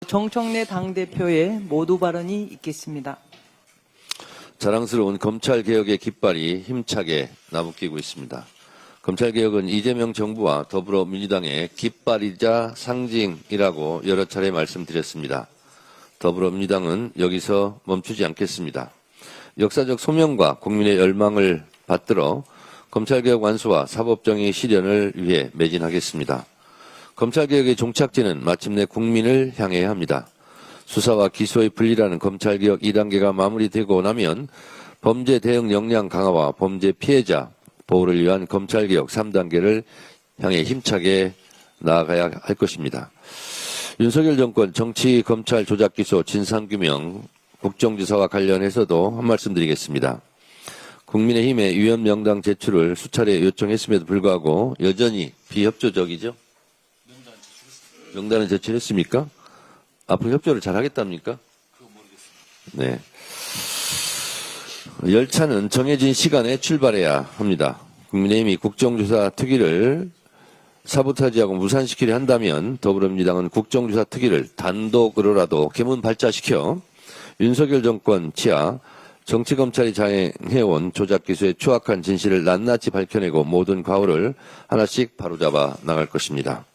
정청래 당대표의 모두 발언이 있겠습니다. 자랑스러운 검찰개혁의 깃발이 힘차게 나부끼고 있습니다. 검찰개혁은 이재명 정부와 더불어민주당의 깃발이자 상징이라고 여러 차례 말씀드렸습니다. 더불어민주당은 여기서 멈추지 않겠습니다. 역사적 소명과 국민의 열망을 받들어 검찰개혁 완수와 사법정의 실현을 위해 매진하겠습니다. 검찰개혁의 종착지는 마침내 국민을 향해야 합니다. 수사와 기소의 분리라는 검찰개혁 2단계가 마무리되고 나면 범죄 대응 역량 강화와 범죄 피해자 보호를 위한 검찰개혁 3단계를 향해 힘차게 나아가야 할 것입니다. 윤석열 정권 정치 검찰 조작 기소 진상규명 국정조사와 관련해서도 한 말씀 드리겠습니다. 국민의힘의 위원 명단 제출을 수차례 요청했음에도 불구하고 여전히 비협조적이죠? 명단은 제출했습니까? 앞으로 협조를 잘 하겠답니까? 네. 열차는 정해진 시간에 출발해야 합니다. 국민의힘이 국정조사 특위를 사보타지하고 무산시키려 한다면 더불어민주당은 국정조사 특위를 단독으로라도 개문 발자시켜 윤석열 정권 치하 정치검찰이 자행해온 조작기소의 추악한 진실을 낱낱이 밝혀내고 모든 과오를 하나씩 바로잡아 나갈 것입니다.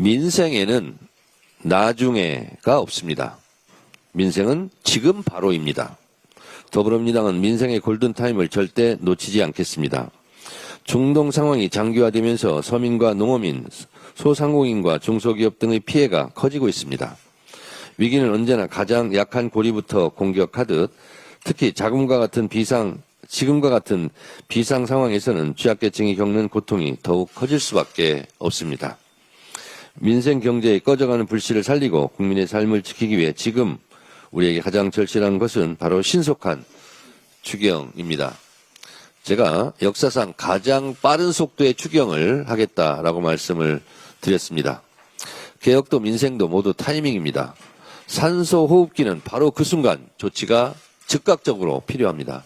민생에는 나중에가 없습니다. 민생은 지금 바로입니다. 더불어민주당은 민생의 골든타임을 절대 놓치지 않겠습니다. 중동 상황이 장기화되면서 서민과 농어민, 소상공인과 중소기업 등의 피해가 커지고 있습니다. 위기는 언제나 가장 약한 고리부터 공격하듯 특히 지금과 같은 비상 상황에서는 취약계층이 겪는 고통이 더욱 커질 수밖에 없습니다. 민생 경제의 꺼져가는 불씨를 살리고 국민의 삶을 지키기 위해 지금 우리에게 가장 절실한 것은 바로 신속한 추경입니다. 제가 역사상 가장 빠른 속도의 추경을 하겠다라고 말씀을 드렸습니다. 개혁도 민생도 모두 타이밍입니다. 산소 호흡기는 바로 그 순간 조치가 즉각적으로 필요합니다.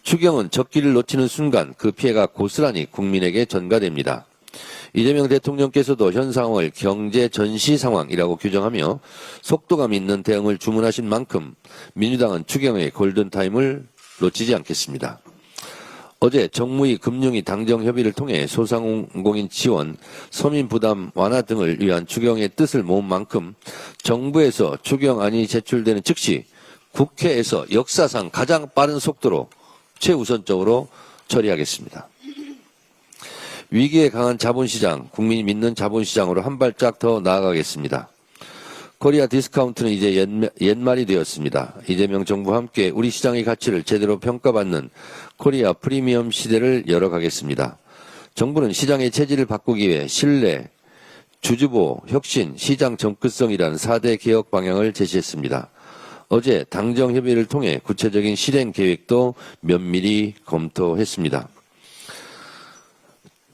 추경은 적기를 놓치는 순간 그 피해가 고스란히 국민에게 전가됩니다. 이재명 대통령께서도 현 상황을 경제 전시 상황이라고 규정하며 속도감 있는 대응을 주문하신 만큼 민주당은 추경의 골든타임을 놓치지 않겠습니다. 어제 정무위 금융위 당정 협의를 통해 소상공인 지원, 서민 부담 완화 등을 위한 추경의 뜻을 모은 만큼 정부에서 추경안이 제출되는 즉시 국회에서 역사상 가장 빠른 속도로 최우선적으로 처리하겠습니다. 위기에 강한 자본시장, 국민이 믿는 자본시장으로 한 발짝 더 나아가겠습니다. 코리아 디스카운트는 이제 옛말이 되었습니다. 이재명 정부와 함께 우리 시장의 가치를 제대로 평가받는 코리아 프리미엄 시대를 열어가겠습니다. 정부는 시장의 체질을 바꾸기 위해 신뢰, 주주보호, 혁신, 시장 접근성이라는 4대 개혁 방향을 제시했습니다. 어제 당정 협의를 통해 구체적인 실행 계획도 면밀히 검토했습니다.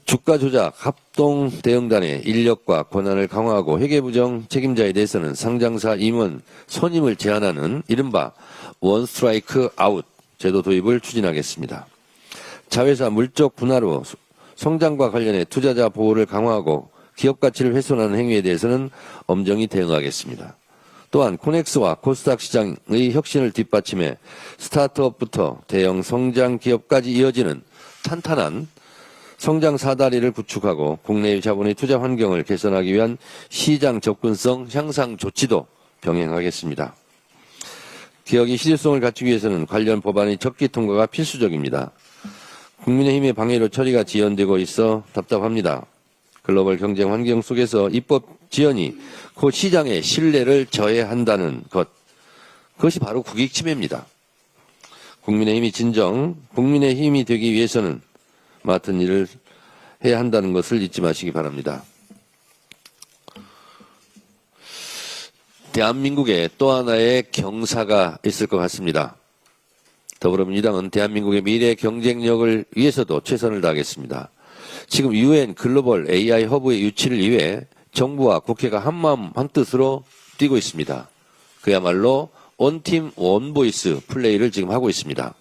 주가 조작 합동 대응단의 인력과 권한을 강화하고 회계부정 책임자에 대해서는 상장사 임원 선임을 제한하는 이른바 원 스트라이크 아웃 제도 도입을 추진하겠습니다. 자회사 물적 분할로 성장과 관련해 투자자 보호를 강화하고 기업 가치를 훼손하는 행위에 대해서는 엄정히 대응하겠습니다. 또한 코넥스와 코스닥 시장의 혁신을 뒷받침해 스타트업부터 대형 성장 기업까지 이어지는 탄탄한 성장 사다리를 구축하고 국내의 자본의 투자 환경을 개선하기 위한 시장 접근성 향상 조치도 병행하겠습니다. 개혁의 시대성을 갖추기 위해서는 관련 법안의 적기 통과가 필수적입니다. 국민의힘의 방해로 처리가 지연되고 있어 답답합니다. 글로벌 경쟁 환경 속에서 입법 지연이 그 시장의 신뢰를 저해한다는 것, 그것이 바로 국익 침해입니다. 국민의힘이 진정 국민의힘이 되기 위해서는 맡은 일을 해야 한다는 것을 잊지 마시기 바랍니다. 대한민국에 또 하나의 경사가 있을 것 같습니다. 더불어민주당은 대한민국의 미래 경쟁력을 위해서도 최선을 다하겠습니다. 지금 UN 글로벌 AI 허브의 유치를 위해 정부와 국회가 한마음 한뜻으로 뛰고 있습니다. 그야말로 원팀 원보이스 플레이를 지금 하고 있습니다.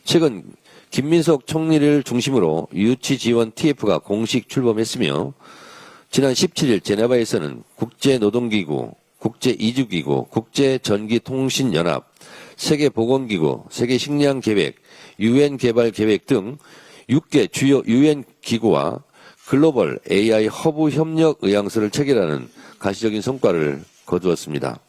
최근 김민석 총리를 중심으로 유치 지원 TF가 공식 출범했으며 지난 17일 제네바에서는 국제노동기구 국제이주기구, 국제전기통신연합, 세계보건기구, 세계식량계획, 유엔개발계획 등 6개 주요 유엔 기구와 글로벌 AI 허브 협력 의향서를 체결하는 가시적인 성과를 거두었습니다.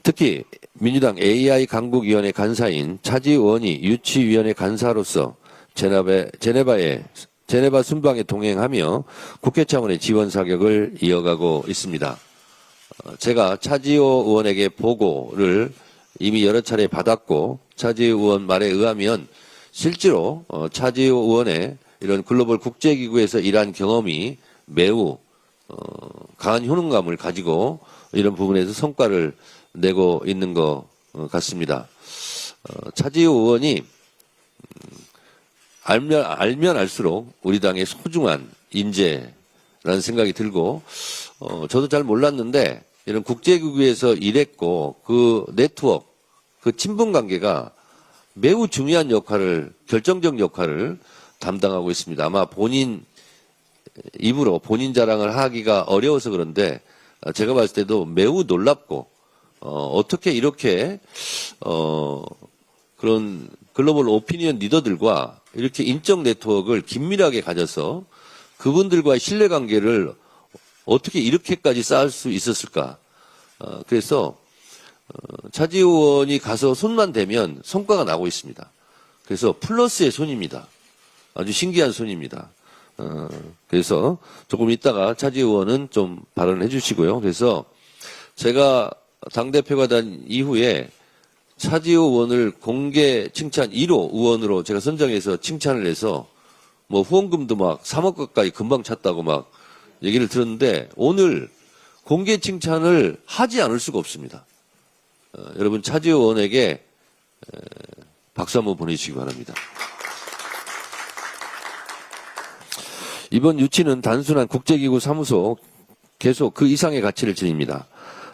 특히 민주당 AI 강국위원회 간사인 차지 의원이 유치위원회 간사로서 제네바 순방에 동행하며 국회 차원의 지원 사격을 이어가고 있습니다. 제가 차지호 의원에게 보고를 이미 여러 차례 받았고 차지호 의원 말에 의하면 실제로 차지호 의원의 이런 글로벌 국제기구에서 일한 경험이 매우 강한 효능감을 가지고 이런 부분에서 성과를 내고 있는 것 같습니다. 차지호 의원이 알면 알수록 우리 당의 소중한 인재라는 생각이 들고 저도 잘 몰랐는데 이런 국제기구에서 일했고 그 네트워크, 그 친분 관계가 매우 중요한 역할을, 결정적 역할을 담당하고 있습니다. 아마 본인 입으로 본인 자랑을 하기가 어려워서 그런데 제가 봤을 때도 매우 놀랍고 어떻게 이렇게 그런 글로벌 오피니언 리더들과 이렇게 인적 네트워크를 긴밀하게 가져서 그분들과의 신뢰관계를 어떻게 이렇게까지 쌓을 수 있었을까. 그래서 차지 의원이 가서 손만 대면 성과가 나고 있습니다. 그래서 플러스의 손입니다. 아주 신기한 손입니다. 그래서 조금 있다가 차지 의원은 좀 발언해 주시고요. 그래서 제가 당대표가 된 이후에 차지호 의원을 공개 칭찬 1호 의원으로 제가 선정해서 칭찬을 해서 뭐 후원금도 막 3억 가까이 금방 찼다고 막 얘기를 들었는데 오늘 공개 칭찬을 하지 않을 수가 없습니다. 여러분 차지호 의원에게 박수 한번 보내주시기 바랍니다. 이번 유치는 단순한 국제기구 사무소 계속 그 이상의 가치를 지닙니다.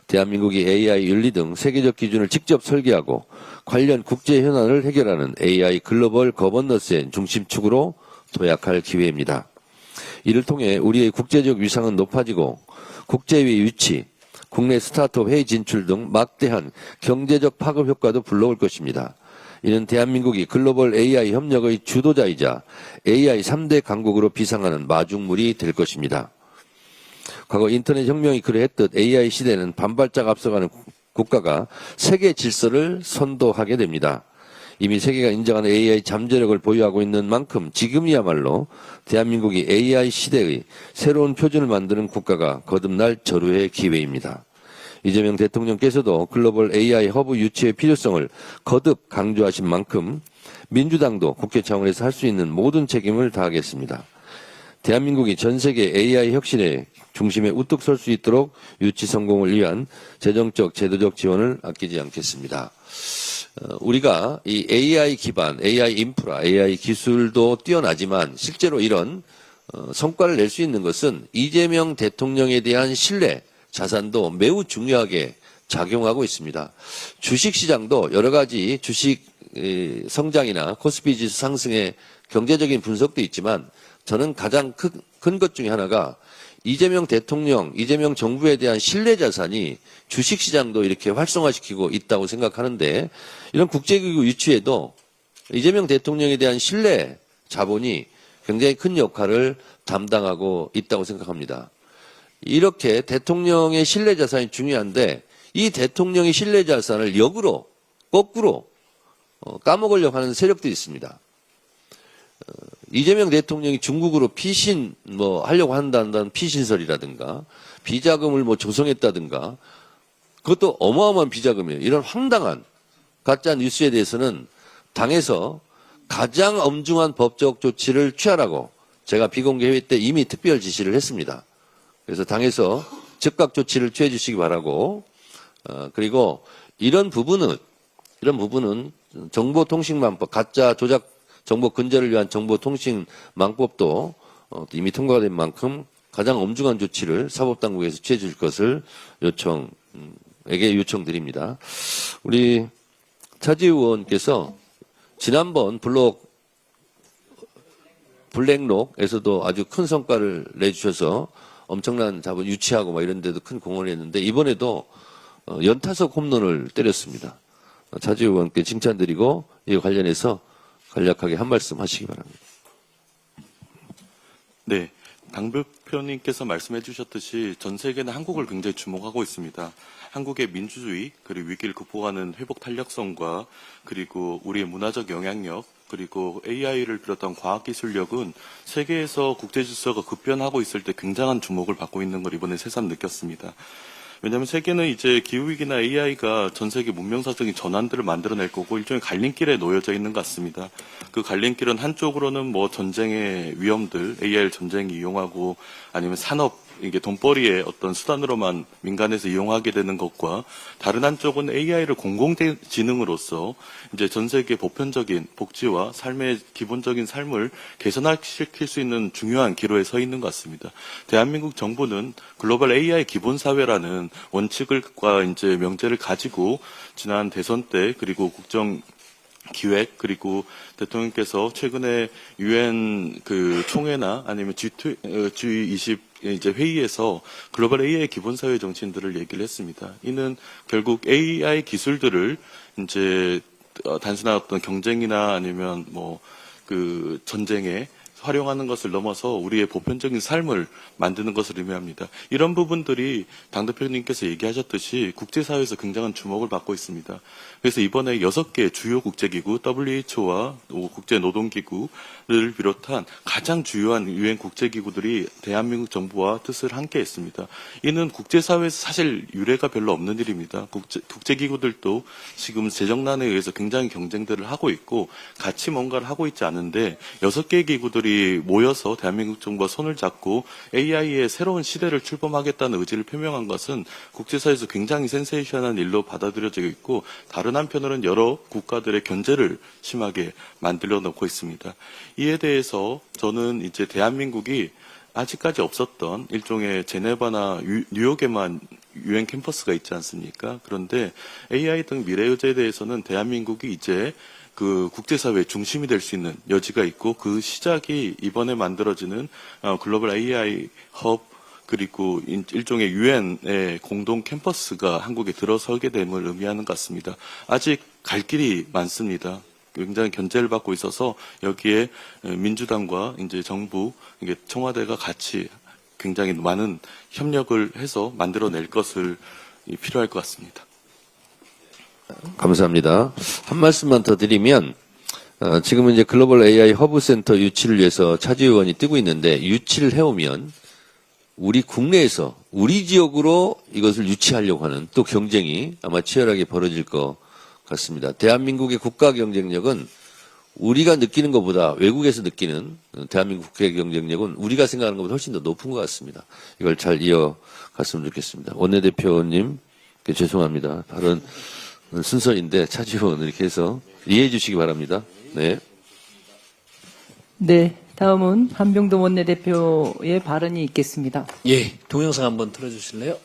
대한민국이 AI 윤리 등 세계적 기준을 직접 설계하고 관련 국제 현안을 해결하는 AI 글로벌 거버넌스의 중심축으로 도약할 기회입니다. 이를 통해 우리의 국제적 위상은 높아지고 국제회의 유치, 국내 스타트업 회의 진출 등 막대한 경제적 파급 효과도 불러올 것입니다. 이는 대한민국이 글로벌 AI 협력의 주도자이자 AI 3대 강국으로 비상하는 마중물이 될 것입니다. 과거 인터넷 혁명이 그러했듯 AI 시대는 반발짝 앞서가는 국가가 세계 질서를 선도하게 됩니다. 이미 세계가 인정하는 AI 잠재력을 보유하고 있는 만큼 지금이야말로 대한민국이 AI 시대의 새로운 표준을 만드는 국가가 거듭날 절호의 기회입니다. 이재명 대통령께서도 글로벌 AI 허브 유치의 필요성을 거듭 강조하신 만큼 민주당도 국회 차원에서 할 수 있는 모든 책임을 다하겠습니다. 대한민국이 전 세계 AI 혁신의 중심에 우뚝 설 수 있도록 유치 성공을 위한 재정적, 제도적 지원을 아끼지 않겠습니다. 우리가 이 AI 기반, AI 인프라, AI 기술도 뛰어나지만 실제로 이런 성과를 낼 수 있는 것은 이재명 대통령에 대한 신뢰, 자산도 매우 중요하게 작용하고 있습니다. 주식시장도 여러 가지 주식 성장이나 코스피 지수 상승의 경제적인 분석도 있지만 저는 가장 큰 것 중에 하나가 이재명 대통령, 이재명 정부에 대한 신뢰 자산이 주식시장도 이렇게 활성화시키고 있다고 생각하는데 이런 국제기구 유치에도 이재명 대통령에 대한 신뢰 자본이 굉장히 큰 역할을 담당하고 있다고 생각합니다. 이렇게 대통령의 신뢰 자산이 중요한데 이 대통령의 신뢰 자산을 역으로, 거꾸로 까먹으려고 하는 세력들이 있습니다. 이재명 대통령이 중국으로 피신 하려고 한다는 피신설이라든가 비자금을 조성했다든가 그것도 어마어마한 비자금이에요. 이런 황당한 가짜 뉴스에 대해서는 당에서 가장 엄중한 법적 조치를 취하라고 제가 비공개 회의 때 이미 특별 지시를 했습니다. 그래서 당에서 즉각 조치를 취해 주시기 바라고 그리고 이런 부분은 정보통신망법 가짜 조작 정보 근절을 위한 정보통신망법도 이미 통과가 된 만큼 가장 엄중한 조치를 사법당국에서 취해 줄 것을 요청드립니다. 우리 차지 의원께서 지난번 블랙록에서도 아주 큰 성과를 내주셔서 엄청난 자본 유치하고 막 이런 데도 큰 공헌을 했는데 이번에도 연타석 홈런을 때렸습니다. 차지 의원께 칭찬드리고 이에 관련해서 간략하게 한 말씀 하시기 바랍니다. 네. 당 대표님께서 말씀해 주셨듯이 전 세계는 한국을 굉장히 주목하고 있습니다. 한국의 민주주의, 그리고 위기를 극복하는 회복 탄력성과 그리고 우리의 문화적 영향력, 그리고 AI를 비롯한 과학기술력은 세계에서 국제질서가 급변하고 있을 때 굉장한 주목을 받고 있는 걸 이번에 새삼 느꼈습니다. 왜냐하면 세계는 이제 기후위기나 AI가 전 세계 문명사적인 전환들을 만들어낼 거고 일종의 갈림길에 놓여져 있는 것 같습니다. 그 갈림길은 한쪽으로는 뭐 전쟁의 위험들, AI를 전쟁에 이용하고 아니면 산업, 이게 돈벌이의 어떤 수단으로만 민간에서 이용하게 되는 것과 다른 한쪽은 AI를 공공지능으로서 이제 전 세계 보편적인 복지와 삶의 기본적인 삶을 개선시킬 수 있는 중요한 기로에 서 있는 것 같습니다. 대한민국 정부는 글로벌 AI 기본사회라는 원칙과 이제 명제를 가지고 지난 대선 때 그리고 국정 기획 그리고 대통령께서 최근에 UN 그 총회나 아니면 G20 이제 회의에서 글로벌 AI 기본사회 정신들을 얘기를 했습니다. 이는 결국 AI 기술들을 이제 단순한 어떤 경쟁이나 아니면 뭐 그 전쟁에 활용하는 것을 넘어서 우리의 보편적인 삶을 만드는 것을 의미합니다. 이런 부분들이 당대표님께서 얘기하셨듯이 국제사회에서 굉장한 주목을 받고 있습니다. 그래서 이번에 6개 주요 국제기구, WHO와 국제노동기구를 비롯한 가장 주요한 유엔 국제기구들이 대한민국 정부와 뜻을 함께 했습니다. 이는 국제사회에서 사실 유례가 별로 없는 일입니다. 국제기구들도 지금 재정난에 의해서 굉장히 경쟁들을 하고 있고 같이 뭔가를 하고 있지 않은데 6개 기구들이 모여서 대한민국 정부와 손을 잡고 AI의 새로운 시대를 출범하겠다는 의지를 표명한 것은 국제사회에서 굉장히 센세이션한 일로 받아들여지고 있고 다른 한편으로는 여러 국가들의 견제를 심하게 만들어 놓고 있습니다. 이에 대해서 저는 이제 대한민국이 아직까지 없었던 일종의 제네바나 뉴욕에만 유엔 캠퍼스가 있지 않습니까? 그런데 AI 등 미래 의제에 대해서는 대한민국이 이제 그 국제사회의 중심이 될 수 있는 여지가 있고 그 시작이 이번에 만들어지는 글로벌 AI 헙 그리고 일종의 유엔의 공동 캠퍼스가 한국에 들어서게 됨을 의미하는 것 같습니다. 아직 갈 길이 많습니다. 굉장히 견제를 받고 있어서 여기에 민주당과 이제 정부, 이게 청와대가 같이 굉장히 많은 협력을 해서 만들어낼 것을 필요할 것 같습니다. 감사합니다. 한 말씀만 더 드리면 지금은 이제 글로벌 AI 허브센터 유치를 위해서 차지 의원이 뜨고 있는데 유치를 해오면 우리 국내에서 우리 지역으로 이것을 유치하려고 하는 또 경쟁이 아마 치열하게 벌어질 것 같습니다. 대한민국의 국가 경쟁력은 우리가 느끼는 것보다 외국에서 느끼는 대한민국 국가 경쟁력은 우리가 생각하는 것보다 훨씬 더 높은 것 같습니다. 이걸 잘 이어갔으면 좋겠습니다. 원내대표님 죄송합니다. 다른 순서인데 차지 의원 이렇게 해서 이해해 주시기 바랍니다. 네. 네, 다음은 한병도 원내대표의 발언이 있겠습니다. 예, 동영상 한번 틀어주실래요?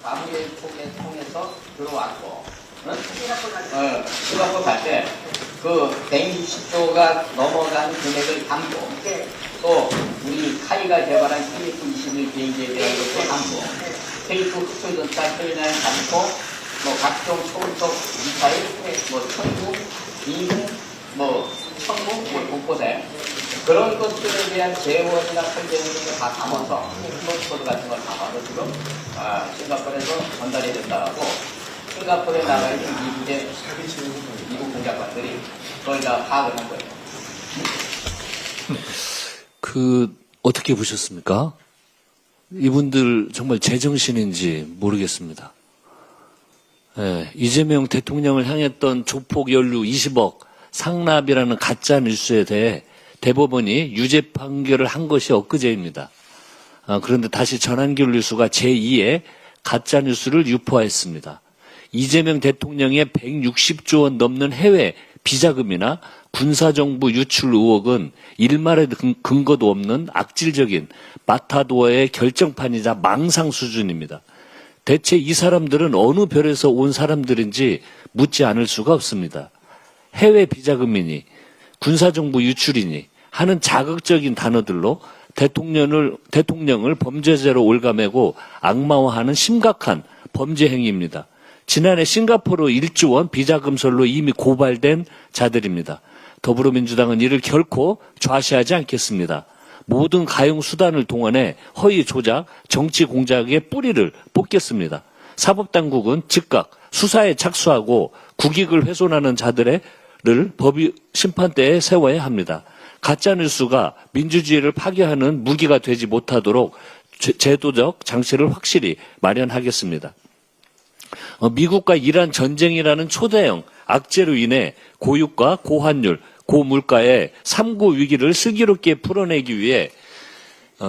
사무엘 통에 통해서 들어왔고, 싱가포르 갈 때 그 160조가 넘어간 금액을 담고, 또 우리 카이가 개발한 KF-21 비행기에 대한 것도 담고, KF 흑설전차 트레이너를 담고, 뭐 각종 초음속 미사일, 뭐 천국, 이국, 뭐 천국, 뭐 곳곳에 그런 것들에 대한 재원이나 설계를 다 담아서 플로스코드 같은 걸 담아서 지금 싱가포르에서 전달이 된다고 싱가포르에 나가 있는 미국 공작관들이 그걸 다 파악을 한 거예요. 어떻게 보셨습니까? 이분들 정말 제정신인지 모르겠습니다. 예, 이재명 대통령을 향했던 조폭 연루 20억 상납이라는 가짜 뉴스에 대해 대법원이 유죄 판결을 한 것이 엊그제입니다. 그런데 다시 전한길 뉴스가 제2의 가짜 뉴스를 유포했습니다. 이재명 대통령의 160조 원 넘는 해외 비자금이나 군사정부 유출 의혹은 일말의 근거도 없는 악질적인 마타도어의 결정판이자 망상 수준입니다. 대체 이 사람들은 어느 별에서 온 사람들인지 묻지 않을 수가 없습니다. 해외 비자금이니 군사정부 유출이니 하는 자극적인 단어들로 대통령을 범죄자로 올가매고 악마화하는 심각한 범죄 행위입니다. 지난해 싱가포르 1조 원 비자금설로 이미 고발된 자들입니다. 더불어민주당은 이를 결코 좌시하지 않겠습니다. 모든 가용 수단을 동원해 허위 조작, 정치 공작의 뿌리를 뽑겠습니다. 사법당국은 즉각 수사에 착수하고 국익을 훼손하는 자들을 법의 심판대에 세워야 합니다. 가짜뉴스가 민주주의를 파괴하는 무기가 되지 못하도록 제도적 장치를 확실히 마련하겠습니다. 미국과 이란 전쟁이라는 초대형 악재로 인해 고유가, 고환율, 고물가의 3구 위기를 슬기롭게 풀어내기 위해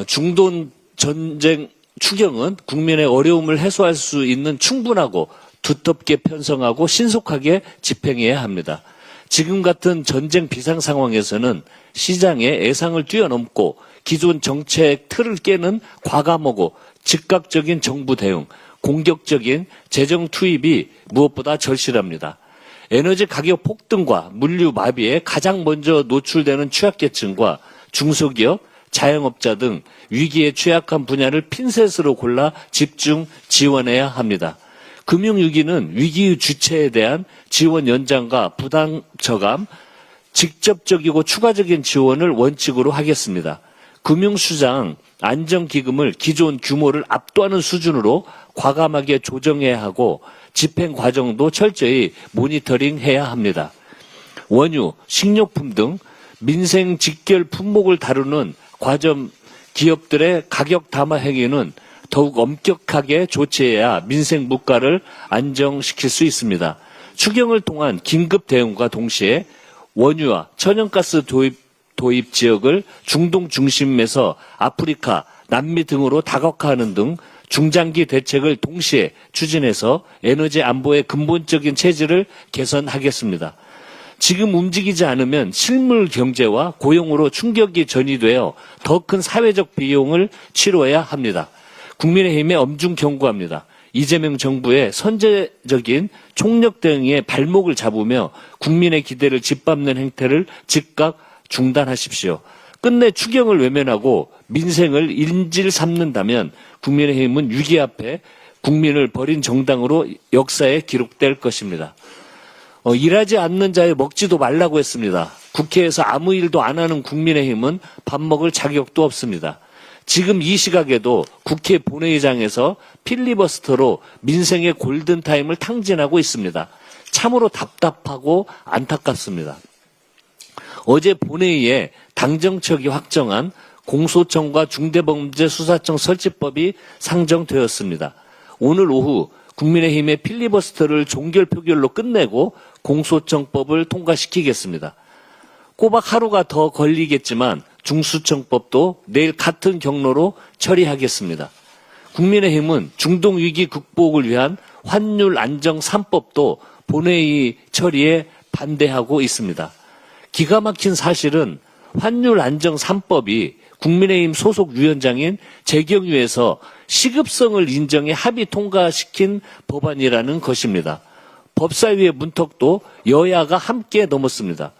중동 전쟁 추경은 국민의 어려움을 해소할 수 있는 충분하고 두텁게 편성하고 신속하게 집행해야 합니다. 지금 같은 전쟁 비상 상황에서는 시장의 예상을 뛰어넘고 기존 정책 틀을 깨는 과감하고 즉각적인 정부 대응, 공격적인 재정 투입이 무엇보다 절실합니다. 에너지 가격 폭등과 물류 마비에 가장 먼저 노출되는 취약계층과 중소기업, 자영업자 등 위기에 취약한 분야를 핀셋으로 골라 집중 지원해야 합니다. 금융위기는 위기의 주체에 대한 지원 연장과 부당 저감, 직접적이고 추가적인 지원을 원칙으로 하겠습니다. 금융시장 안정기금을 기존 규모를 압도하는 수준으로 과감하게 조정해야 하고 집행 과정도 철저히 모니터링해야 합니다. 원유, 식료품 등 민생 직결 품목을 다루는 과점 기업들의 가격 담화 행위는 더욱 엄격하게 조치해야 민생 물가를 안정시킬 수 있습니다. 추경을 통한 긴급 대응과 동시에 원유와 천연가스 도입 지역을 중동 중심에서 아프리카, 남미 등으로 다각화하는 등 중장기 대책을 동시에 추진해서 에너지 안보의 근본적인 체질을 개선하겠습니다. 지금 움직이지 않으면 실물 경제와 고용으로 충격이 전이되어 더 큰 사회적 비용을 치러야 합니다. 국민의힘에 엄중 경고합니다. 이재명 정부의 선제적인 총력 대응에 발목을 잡으며 국민의 기대를 짓밟는 행태를 즉각 중단하십시오. 끝내 추경을 외면하고 민생을 인질 삼는다면 국민의힘은 위기 앞에 국민을 버린 정당으로 역사에 기록될 것입니다. 일하지 않는 자에 먹지도 말라고 했습니다. 국회에서 아무 일도 안 하는 국민의힘은 밥 먹을 자격도 없습니다. 지금 이 시각에도 국회 본회의장에서 필리버스터로 민생의 골든타임을 탕진하고 있습니다. 참으로 답답하고 안타깝습니다. 어제 본회의에 당정청이 확정한 공소청과 중대범죄수사청 설치법이 상정되었습니다. 오늘 오후 국민의힘의 필리버스터를 종결 표결로 끝내고 공소청법을 통과시키겠습니다. 꼬박 하루가 더 걸리겠지만 중수청법도 내일 같은 경로로 처리하겠습니다. 국민의힘은 중동위기 극복을 위한 환율 안정 3법도 본회의 처리에 반대하고 있습니다. 기가 막힌 사실은 환율 안정 3법이 국민의힘 소속 위원장인 재경유에서 시급성을 인정해 합의 통과시킨 법안이라는 것입니다. 법사위의 문턱도 여야가 함께 넘었습니다.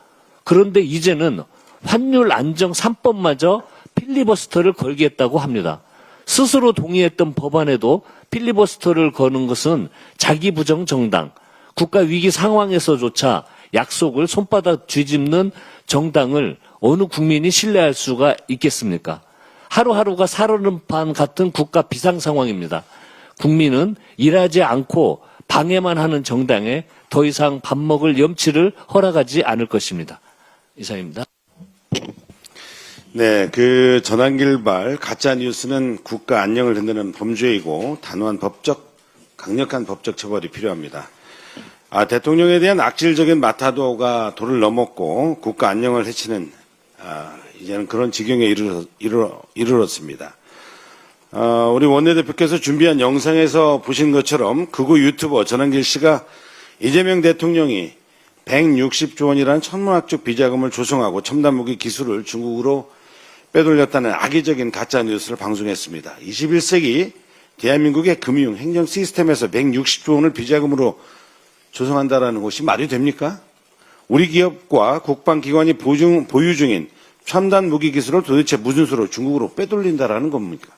그런데 이제는 환율 안정 3법마저 필리버스터를 걸겠다고 합니다. 스스로 동의했던 법안에도 필리버스터를 거는 것은 자기 부정 정당, 국가 위기 상황에서조차 약속을 손바닥 뒤집는 정당을 어느 국민이 신뢰할 수가 있겠습니까? 하루하루가 살얼음판 같은 국가 비상 상황입니다. 국민은 일하지 않고 방해만 하는 정당에 더 이상 밥 먹을 염치를 허락하지 않을 것입니다. 이상입니다. 네, 전환길발 가짜뉴스는 국가 안녕을 흔드는 범죄이고 강력한 법적 처벌이 필요합니다. 대통령에 대한 악질적인 마타도가 도를 넘었고 국가 안녕을 해치는 이제는 그런 지경에 이르렀습니다. 우리 원내대표께서 준비한 영상에서 보신 것처럼 극우 유튜버 전환길 씨가 이재명 대통령이 160조 원이라는 천문학적 비자금을 조성하고 첨단무기 기술을 중국으로 빼돌렸다는 악의적인 가짜뉴스를 방송했습니다. 21세기 대한민국의 금융 행정 시스템에서 160조 원을 비자금으로 조성한다라는 것이 말이 됩니까? 우리 기업과 국방기관이 보유 중인 첨단 무기 기술을 도대체 무슨 수로 중국으로 빼돌린다라는 겁니까?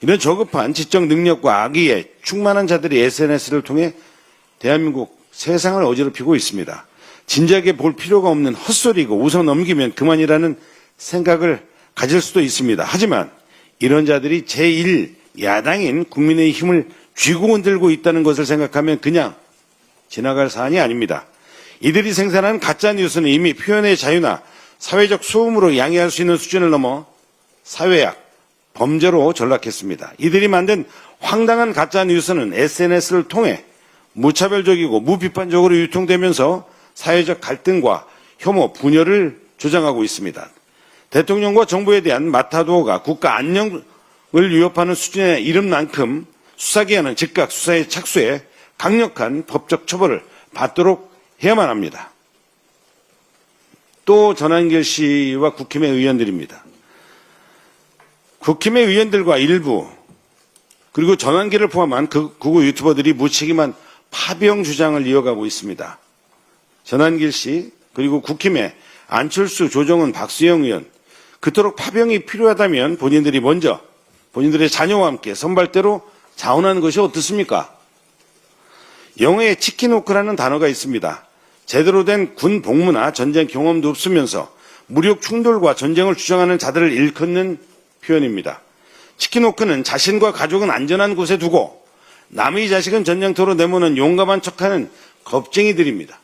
이런 저급한 지적 능력과 악의에 충만한 자들이 SNS를 통해 대한민국 세상을 어지럽히고 있습니다. 진지하게 볼 필요가 없는 헛소리고 웃어 넘기면 그만이라는 생각을 가질 수도 있습니다. 하지만 이런 자들이 제1야당인 국민의힘을 쥐고 흔들고 있다는 것을 생각하면 그냥 지나갈 사안이 아닙니다. 이들이 생산한 가짜뉴스는 이미 표현의 자유나 사회적 소음으로 양해할 수 있는 수준을 넘어 사회악, 범죄로 전락했습니다. 이들이 만든 황당한 가짜뉴스는 SNS를 통해 무차별적이고 무비판적으로 유통되면서 사회적 갈등과 혐오, 분열을 조장하고 있습니다. 대통령과 정부에 대한 마타도어가 국가 안녕을 위협하는 수준에 이른 만큼 수사기관은 즉각 수사에 착수해 강력한 법적 처벌을 받도록 해야만 합니다. 또 전한길 씨와 국힘의 의원들입니다. 국힘의 의원들과 일부 그리고 전한길을 포함한 극우 유튜버들이 무책임한 파병 주장을 이어가고 있습니다. 전한길 씨 그리고 국힘의 안철수, 조정은, 박수영 의원 그토록 파병이 필요하다면 본인들이 먼저 본인들의 자녀와 함께 선발대로 자원하는 것이 어떻습니까? 영어에 치킨워크라는 단어가 있습니다. 제대로 된 군 복무나 전쟁 경험도 없으면서 무력 충돌과 전쟁을 주장하는 자들을 일컫는 표현입니다. 치킨워크는 자신과 가족은 안전한 곳에 두고 남의 자식은 전쟁터로 내모는 용감한 척하는 겁쟁이들입니다.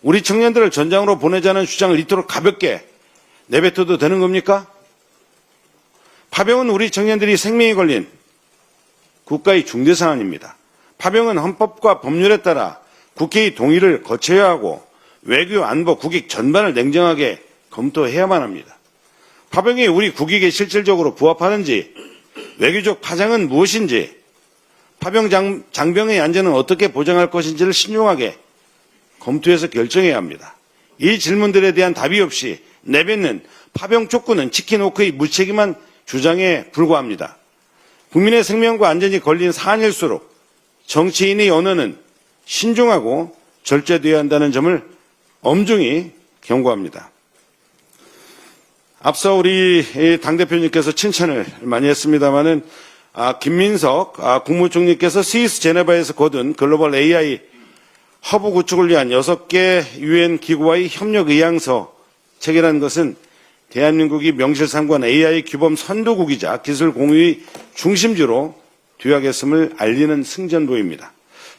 우리 청년들을 전장으로 보내자는 주장을 이토록 가볍게 내뱉어도 되는 겁니까? 파병은 우리 청년들이 생명이 걸린 국가의 중대사안입니다. 파병은 헌법과 법률에 따라 국회의 동의를 거쳐야 하고 외교, 안보, 국익 전반을 냉정하게 검토해야만 합니다. 파병이 우리 국익에 실질적으로 부합하는지, 외교적 파장은 무엇인지, 파병 장병의 안전은 어떻게 보장할 것인지를 신중하게 검토해서 결정해야 합니다. 이 질문들에 대한 답이 없이 내뱉는 파병 촉구는 치킨워크의 무책임한 주장에 불과합니다. 국민의 생명과 안전이 걸린 사안일수록 정치인의 언어는 신중하고 절제되어야 한다는 점을 엄중히 경고합니다. 앞서 우리 당대표님께서 칭찬을 많이 했습니다마는 김민석 국무총리께서 스위스 제네바에서 거둔 글로벌 AI 허브 구축을 위한 6개 UN 기구와의 협력 의향서 체결한 것은 대한민국이 명실상부한 AI 규범 선도국이자 기술 공유의 중심지로 뒤하겠음을 알리는 승전보입니다.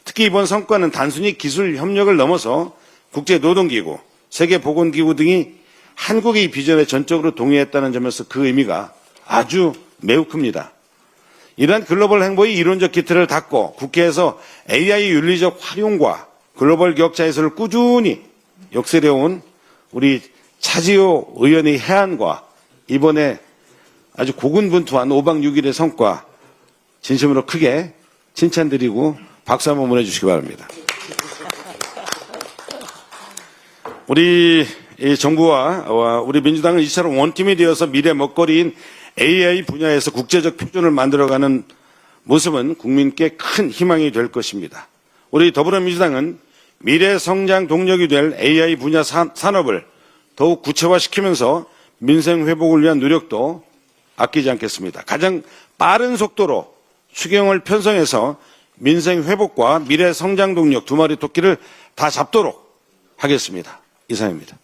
특히 이번 성과는 단순히 기술 협력을 넘어서 국제노동기구, 세계보건기구 등이 한국의 비전에 전적으로 동의했다는 점에서 그 의미가 아주 매우 큽니다. 이러한 글로벌 행보의 이론적 기틀을 닦고 국회에서 AI 윤리적 활용과 글로벌 격차 해소를 꾸준히 역설해온 우리 차지호 의원의 해안과 이번에 아주 고군분투한 5박 6일의 성과 진심으로 크게 칭찬드리고 박수 한번 보내주시기 바랍니다. 우리 정부와 우리 민주당은 이처럼 원팀이 되어서 미래 먹거리인 AI 분야에서 국제적 표준을 만들어가는 모습은 국민께 큰 희망이 될 것입니다. 우리 더불어민주당은 미래 성장 동력이 될 AI 분야 산업을 더욱 구체화시키면서 민생 회복을 위한 노력도 아끼지 않겠습니다. 가장 빠른 속도로 추경을 편성해서 민생 회복과 미래 성장 동력 두 마리 토끼를 다 잡도록 하겠습니다. 이상입니다.